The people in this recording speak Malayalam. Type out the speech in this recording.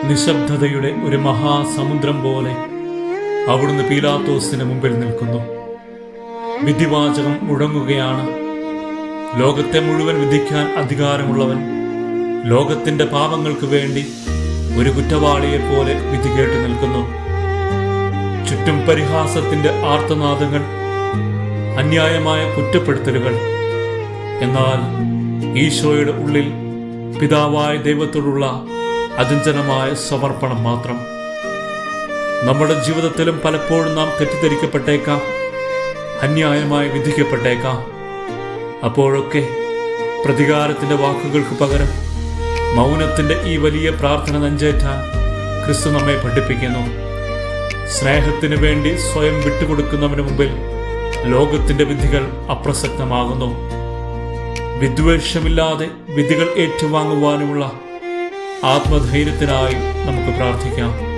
നിശബ്ദതയുടെ ഒരു മഹാസമുദ്രം പോലെ അവിടുന്ന് പീലാത്തോസിന് മുമ്പിൽ നിൽക്കുന്നു. വിധിവാചകം മുഴങ്ങുകയാണ്. ലോകത്തെ മുഴുവൻ വിധിക്കാൻ അധികാരമുള്ളവൻ ലോകത്തിന്റെ പാപങ്ങൾക്ക് വേണ്ടി ഒരു കുറ്റവാളിയെ പോലെ വിധി കേട്ടു നിൽക്കുന്നു. ചുറ്റും പരിഹാസത്തിന്റെ ആർത്തനാദങ്ങൾ, അന്യായമായ കുറ്റപ്പെടുത്തലുകൾ. എന്നാൽ ഈശോയുടെ ഉള്ളിൽ പിതാവായ ദൈവത്തോടുള്ള അചഞ്ചലമായ സമർപ്പണം മാത്രം. നമ്മുടെ ജീവിതത്തിലും പലപ്പോഴും നാം തെറ്റിദ്ധരിക്കപ്പെട്ടേക്കാം, അന്യായമായി വിധിക്കപ്പെട്ടേക്കാം. അപ്പോഴൊക്കെ പ്രതികാരത്തിന്റെ വാക്കുകൾക്ക് പകരം മൗനത്തിന്റെ ഈ വലിയ പ്രാർത്ഥന നെഞ്ചേറ്റാൻ ക്രിസ്തു നമ്മെ പഠിപ്പിക്കുന്നു. സ്നേഹത്തിന് വേണ്ടി സ്വയം വിട്ടുകൊടുക്കുന്നവന് മുമ്പിൽ ലോകത്തിന്റെ വിധികൾ അപ്രസക്തമാകുന്നു. വിദ്വേഷമില്ലാതെ വിധികൾ ഏറ്റുവാങ്ങുവാനുമുള്ള ആത്മധൈര്യത്തിനായി നമുക്ക് പ്രാർത്ഥിക്കാം.